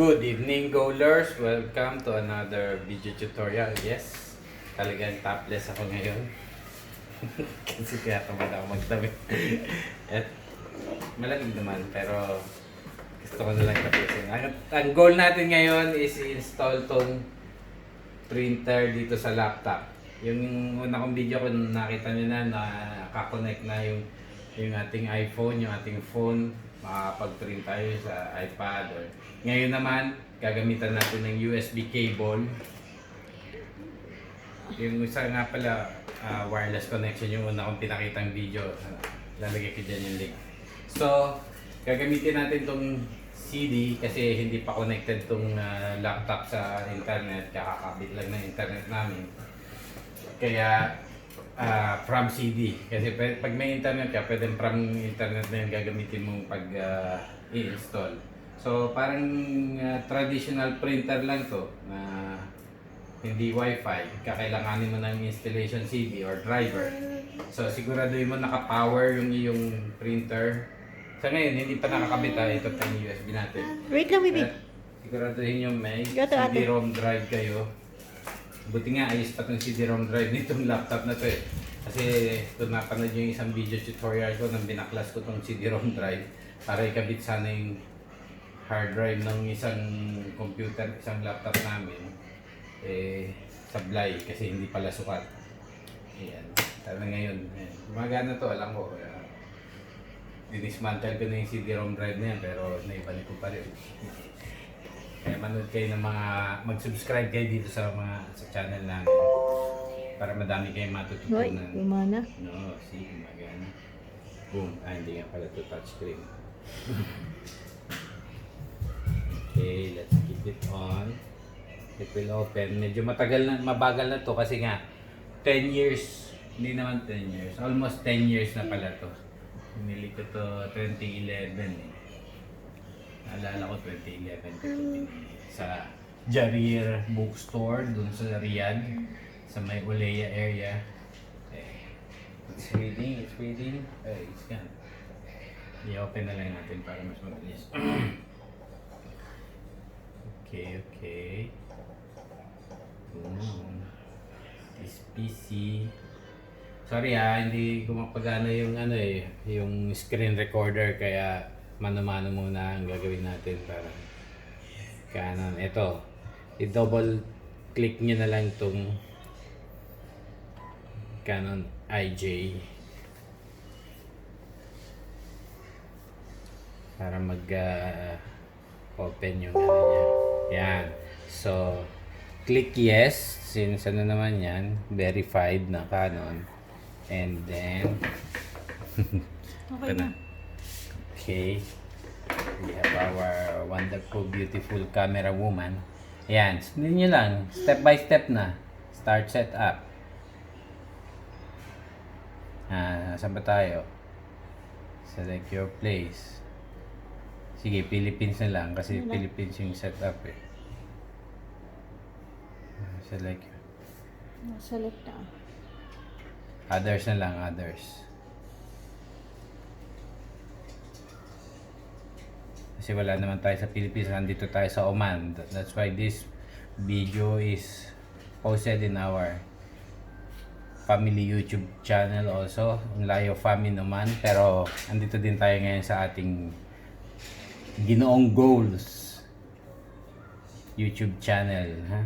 Good evening, Goalers! Welcome to another video tutorial. Yes, talagang topless ako ngayon. Kasi kaya tamad ako magdamit. At malamig naman, pero gusto ko na lang tapusin. Ang goal natin ngayon is install tong printer dito sa laptop. Yung una kong video kung nakita nyo na nakakonect na yung ating iPhone, yung ating phone, makakapag-print tayo sa iPad. Ngayon naman, gagamitan natin ng USB cable. Yung isa nga pala, wireless connection, yung una kong pinakitang video. Lalagay ko dyan yung link. So, gagamitin natin tong CD kasi hindi pa connected tong laptop sa internet. Kakakabit lang ng internet namin. Kaya, from CD. Kasi pag may internet ka, pwedeng from internet na yung gagamitin mong pag i-install. So, parang traditional printer lang to na hindi wifi. Kakailanganin mo ng installation CD or driver. So, siguraduhin mo naka-power yung iyong printer. Sa ngayon, hindi pa nakakabit ito pa yung USB natin. Wait lang, baby. Siguraduhin yung may Ate. CD-ROM drive kayo. Buti nga, ayos pa itong CD-ROM drive nitong laptop na to eh. Kasi ito napanood yung isang video tutorial ko nang binaklas ko itong CD-ROM drive para ikabit sana yung hard drive ng isang computer, isang laptop namin. Sablay kasi hindi pala sukat. Ayan. Sana ngayon, gumagana to, alam ko. Dinismantle ko na yung CD-ROM drive na yan pero naibalik ko pa rin. Kaya manood kayo ng mga, mag-subscribe kayo dito sa channel namin para madami kayong matututunan. Hoy, gumana. No, see, gumagana. Boom. Hindi nga pala to touchscreen. Okay, let's keep it on. It will open. Medyo matagal na, mabagal na to kasi nga 10 years, hindi naman 10 years, almost 10 years na pala to. Pinili ko to 2011 eh. Naalala ko 2011 ko pinili sa Jarir Bookstore dun sa Riyadh, sa may Uleya area. It's reading, it's reading. It's gone. I-open na lang natin para mas mabilis. Okay. This PC. Sorry hindi ko mapagana yung yung screen recorder kaya mano-mano muna ang gagawin natin para Canon. Ito, i-double click nyo na lang tong Canon IJ para mag open yung niya. Yan. So, click yes since naman yan, verified na Canon. And then Okay na. Okay. We have our wonderful, beautiful camera woman. Ayan. Sundin nyo lang. Step by step na. Start setup. Saan ba tayo? Select your place. Sige, Philippines na lang kasi Philippines yung setup eh. Select. Select na. Others na lang, others. Kasi wala naman tayo sa Philippines, nandito tayo sa Oman. That's why this video is posted in our family YouTube channel also, Layo Family Oman. Pero andito din tayo ngayon sa ating Ginoong Goals YouTube channel, ha?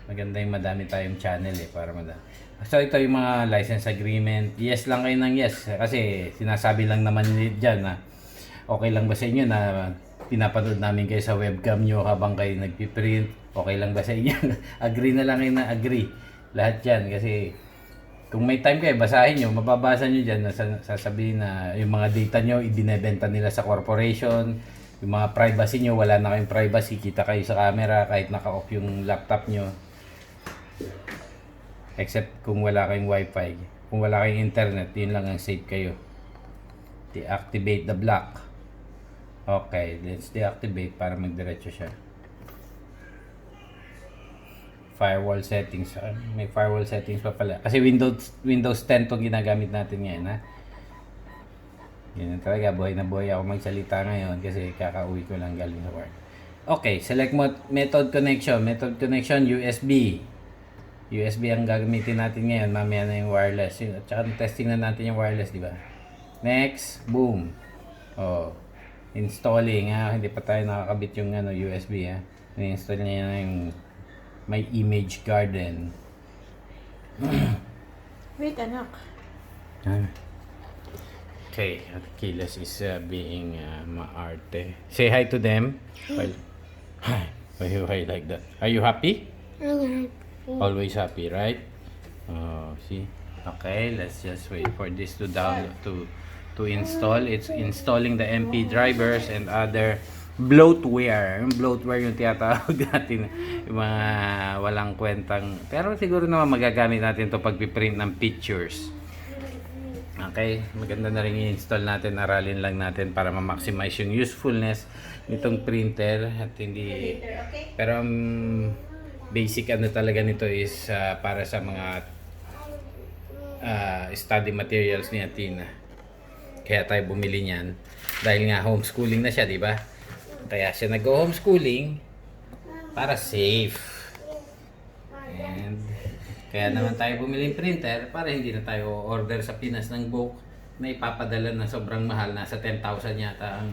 Maganda yung madami tayong channel para madami. So ito yung mga license agreement. Yes lang kayo ng yes kasi sinasabi lang naman diyan na okay lang ba sa inyo na pinapanood namin kayo sa webcam nyo habang kayo nagpiprint? Okay lang ba sa inyo? Agree na lang kayo na agree. Lahat yan kasi kung may time kayo, basahin nyo, mababasa nyo dyan na sasabihin na yung mga data nyo, ibinebenta nila sa corporation, yung mga privacy nyo, wala na kayong privacy, kita kayo sa camera kahit naka-off yung laptop nyo. Except kung wala kayong wifi. Kung wala kayong internet, yun lang ang safe kayo. Deactivate the block. Okay, let's deactivate para magdiretso siya. Firewall settings. May firewall settings pa pala. Kasi Windows 10 tong ginagamit natin ngayon, ha. Ganyan talaga, buhay na buhay ako magsalita ngayon kasi kakauwi ko lang galing sa work. Okay, select mo method connection. Method connection, USB. USB ang gagamitin natin ngayon. Mamaya na yung wireless. At saka testing na natin yung wireless, di ba? Next, boom. Oh, installing ha. Hindi pa tayo nakakabit yung USB ha. Ni-install niya na yung may image garden. Wait, anak. Okay, Achilles is being maarte. Say hi to them. Well, hi. Why you like that? Are you happy? Always happy, right? Oh, see. Okay, let's just wait for this to download to install. It's installing the MP drivers and other bloatware. Yung bloatware yung tinatawag natin, yung mga walang kwentang. Pero siguro naman magagamit natin to pag-print ng pictures. Okay, maganda na rin i-install natin, aralin lang natin para ma-maximize yung usefulness nitong printer at hindi. Pero ang basic talaga nito is para sa mga study materials ni Athena. Kaya tayo bumili niyan dahil nga homeschooling na siya, di ba? Kaya siya nag-homeschooling para safe. And kaya naman tayo bumili ng printer para hindi na tayo order sa Pinas ng book na ipapadala na sobrang mahal. Nasa 10,000 yata ang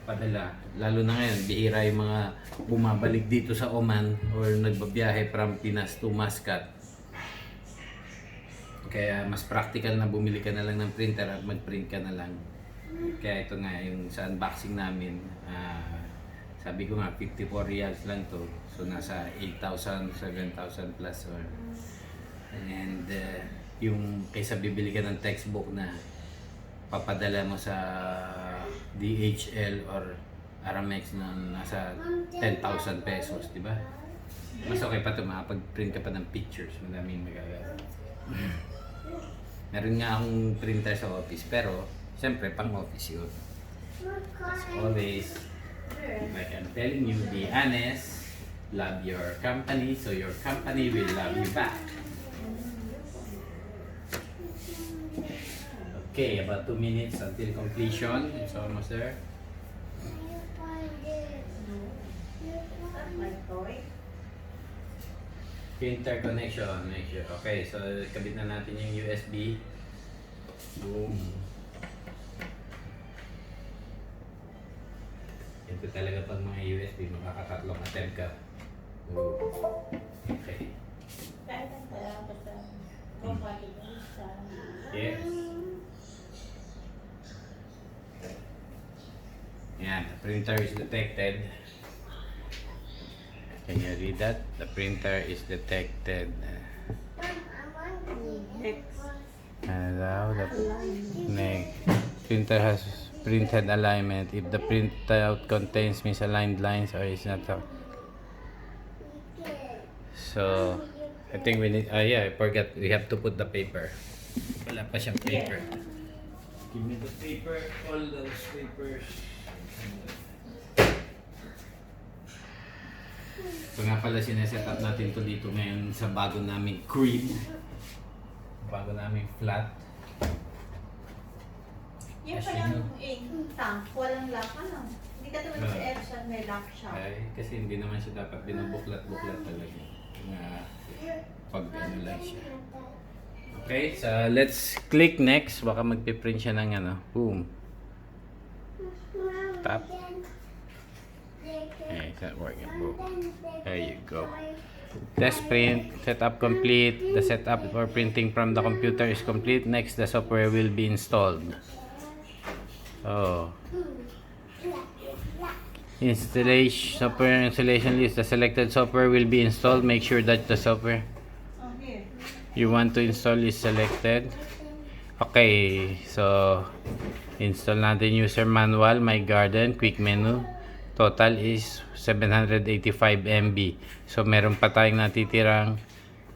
padala. Lalo na ngayon, bihira yung mga bumabalik dito sa Oman or nagbabiyahe from Pinas to Muscat. Kaya mas practical na bumili ka na lang ng printer at mag-print ka na lang. Kaya ito nga yung sa unboxing namin. Sabi ko nga 54 reals lang to. So nasa 8,000, 7,000 plus or. And yung kaysa bibili ka ng textbook na papadala mo sa DHL or Aramex na nasa 10,000 pesos, di ba? Mas okay pa ito, makapag-print ka pa ng pictures. Madaming magagawa. Meron nga akong printer sa office, pero siyempre pang office yun. As always, like I'm telling you, be honest, love your company, so your company will love you back. Okay, about 2 minutes until completion. It's almost there. Printer connection. Okay, so kabit na natin yung USB. Boom. Ito talaga pag mga USB, makakatatlong attempt ka. Okay. Yes. Yan, the printer is detected. Can you read that? The printer is detected. Allow the printer has printed alignment. If the printout contains misaligned lines or is not so I think we need yeah, I forgot, we have to put the paper. Wala pa siyang paper. Give me the paper, all those papers. So nga pala sineset up natin to dito ngayon sa bago naming crib. Bago naming flat. Yung palang tank, walang lock, ano? Hindi ka tulad sa Epson, may lock siya. Ay, kasi hindi naman siya dapat binubuklat-buklat talaga. Pag ano lang siya. Okay, so let's click next. Baka magpiprint siya ng boom. Tap. Okay, is that working? Boom. There you go. Test print, setup complete. The setup for printing from the computer is complete. Next, the software will be installed. Oh. Software installation list. The selected software will be installed. Make sure that the software you want to install is selected. Okay, so install natin user manual, my garden, quick menu. Total is 785 MB. So meron pa tayong natitirang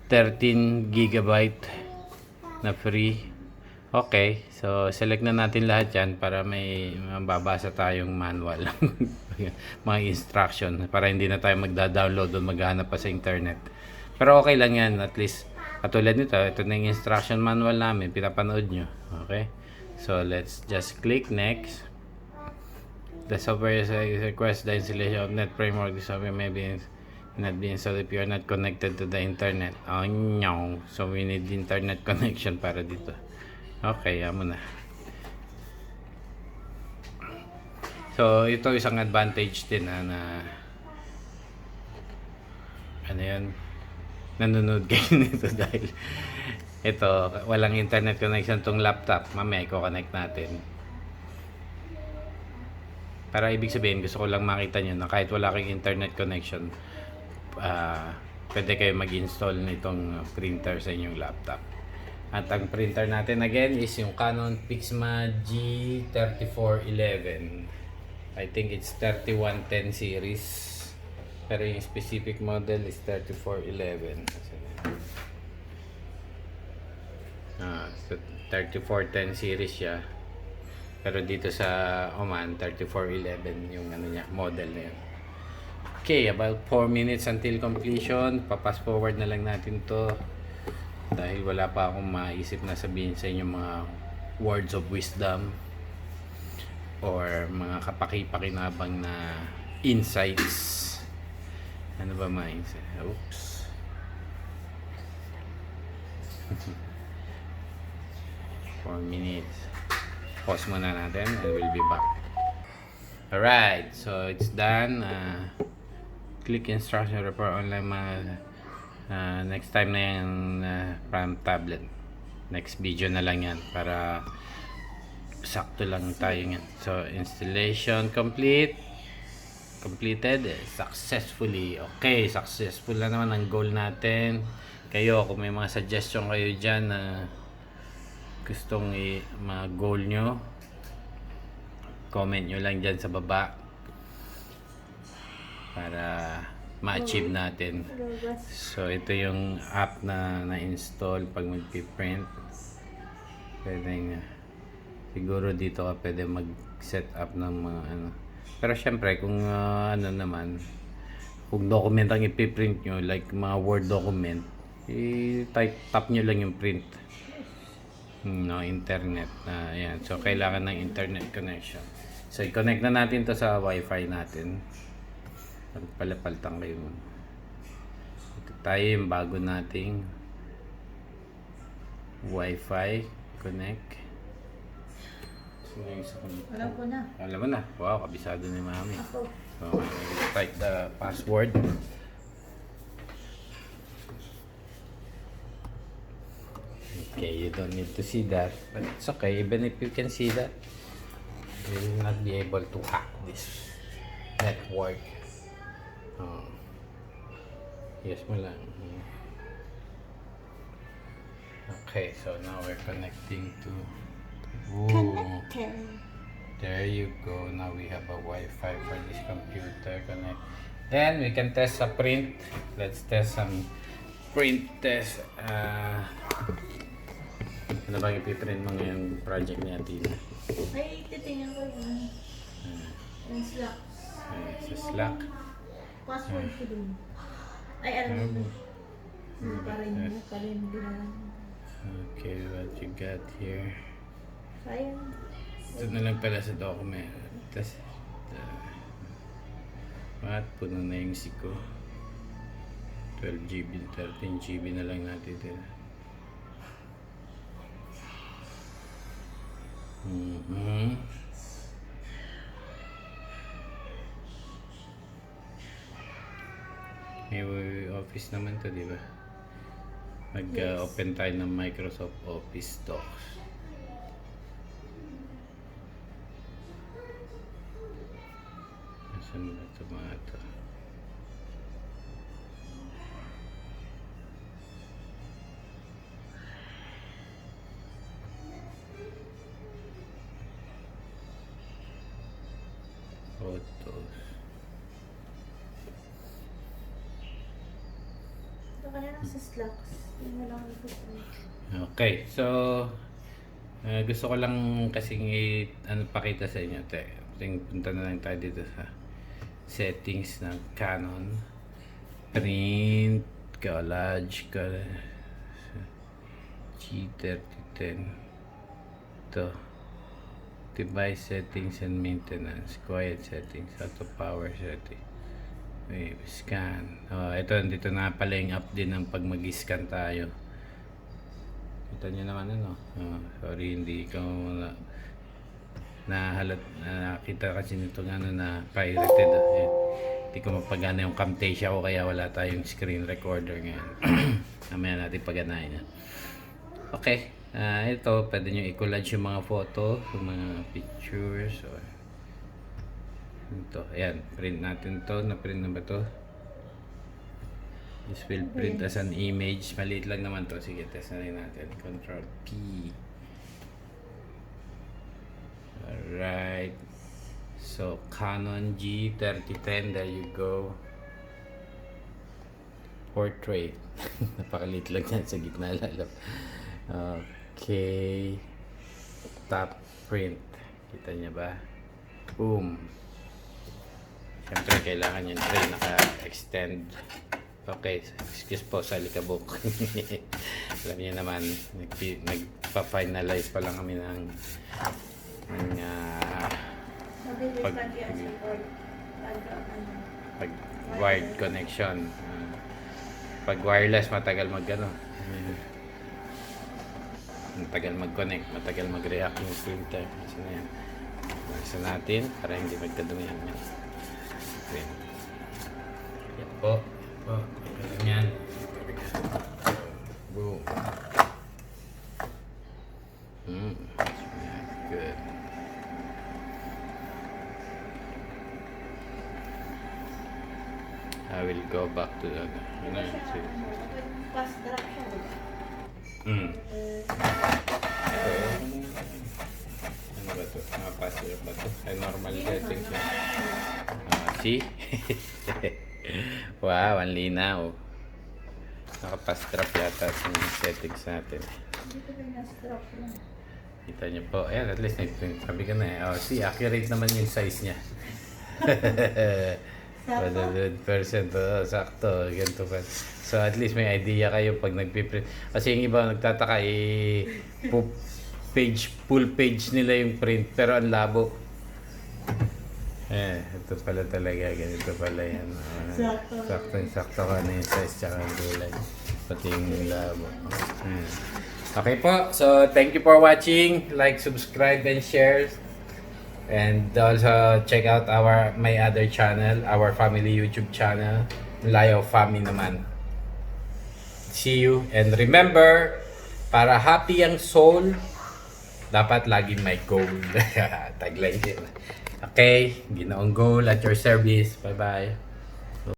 13 GB na free. Okay, so select na natin lahat yan para may mababasa tayong manual. Mga instruction para hindi na tayo magda-download o maghahanap pa sa internet. Pero okay lang yan, at least katulad nito, ito na yung instruction manual namin, pinapanood nyo. Okay, so let's just click next. The software requires the installation of net framework. The software may be not be installed if you are not connected to the internet. Oh no. So we need internet connection para dito. Okay, amo na. So ito isang advantage din na ano yan, nanonood kayo nito dahil ito, walang internet connection tong laptop. Mamaya i-connect natin. Para ibig sabihin, gusto ko lang makita nyo na kahit wala kayong internet connection, pwede kayo mag-install nitong printer sa inyong laptop. At ang printer natin again is yung Canon pixma G3411. I think it's 3110 series. Pero yung specific model is 3411. So 3410 series siya. Pero dito sa Oman, 3411 yung ano niya, model na yun. Okay, about 4 minutes until completion. Papas forward na lang natin to. Dahil wala pa akong maisip na sabihin sa inyo mga words of wisdom or mga kapaki-pakinabang na insights. Ano ba mga insights? Oops. Four minutes. Pause muna natin and we'll be back. Alright, so it's done. Click instruction report online. Next time na yan from tablet. Next video na lang yan para sakto lang tayo yan. So installation completed successfully. Okay, successful na naman ang goal natin. Kayo, kung may mga suggestion kayo dyan na gustong ma-goal nyo, comment nyo lang dyan sa baba para ma-achieve natin. So ito yung app na na-install pag mag-print. Pwede siguro dito ka pwede mag-set up ng mga ano. Pero syempre kung ano naman, kung document ang ipiprint nyo, like mga Word document, tap nyo lang yung print. No, internet. Ayan. So kailangan ng internet connection. So i-connect na natin to sa wifi natin. Palapaltang kayo. Ito tayo yung bago nating wifi connect. Alam ko na. Alam mo na. Wow, kabisado ni mami. Ako. So type the password. Okay, you don't need to see that, but it's okay. Even if you can see that, you will not be able to hack this network. Yes mo lang. Okay, so now we're connecting to... Connected. There you go. Now we have a Wi-Fi for this computer. Connect. And we can test a print. Let's test some print test. Ano ba ipiprint mo ngayong project ni Atina? Ay, titingnan ko yun. Yung Slack. Sa Slack. Password ko dun. Ay, alam mo. Pa rin ginawa. Okay, what you got here? Sayang. Ito na lang pala sa document. Tapos, puno na yung siko. 12 GB, 13 GB na lang natin dito. May office naman to, di ba? Mag-open tayo ng Microsoft Office Docs. Nasaan ba ito mga ito? Photos. Ito ka na lang sa Slacks. Yun na lang ito. Okay, so gusto ko lang kasing pakita sa inyo. Punta na lang tayo dito sa settings ng Canon. Print, collage, G3010. Ito. device settings and maintenance, quiet settings, auto power setting, wave scan. Ito, dito na pala yung app din ng pag mag-scan tayo. Kita nyo naman ano. Sorry, hindi ko nakita kasi nito na pirated. Hindi ko mapagana yung Camtasia ko kaya wala tayong screen recorder ngayon. Mamaya natin paganahin yan. Okay. Ito, pwede nyo i-collage yung mga photo, yung mga pictures. Or ito, ayan, print natin to. Na-print na ba to? This will print as an image. Maliit lang naman to. Sige, test na rin natin. Control P. Alright. So, Canon G3411. There you go. Portrait. Napakaliit lang yan sa gitna lalo. Okay. Top print. Kita niya ba? Boom. Siyempre, kailangan yun rin naka-extend. Okay. Excuse po sa likabok. Alam niyo naman, nagpa-finalize pa lang kami ng pag wired connection. Pag wireless, matagal matagal mag-connect, matagal mag-react yung printer. Kasi na yan. Nasa natin para hindi magkadumihan yan. Okay. Yan po. Yan. Boom. Good. I will go back to the Fast drop siya, diba? Ano ba ito? Fast drop ba ito? Ay, normal settings yun. See? Wow, ang linaw. Naka-fast drop yata sa settings natin. Dito rin na-drop lang. Kita niyo po. Ayan, at least sabi ka na eh. See, accurate naman yung size niya. 100%. Sakto. Ganito pa. So, at least may idea kayo pag nagpiprint. Kasi yung iba nagtataka full page nila yung print. Pero ang labo. Ito pala talaga. Ganito pala yan. Sakto ka na yung size tsaka ang kulay. Pati yung labo. Okay po. So, thank you for watching. Like, subscribe, and share. And also check out my other channel, our family YouTube channel, Layo Family naman. See you, and remember, para happy ang soul, dapat laging may goal. Tagline din. Okay, ginoong goal at your service. Bye bye.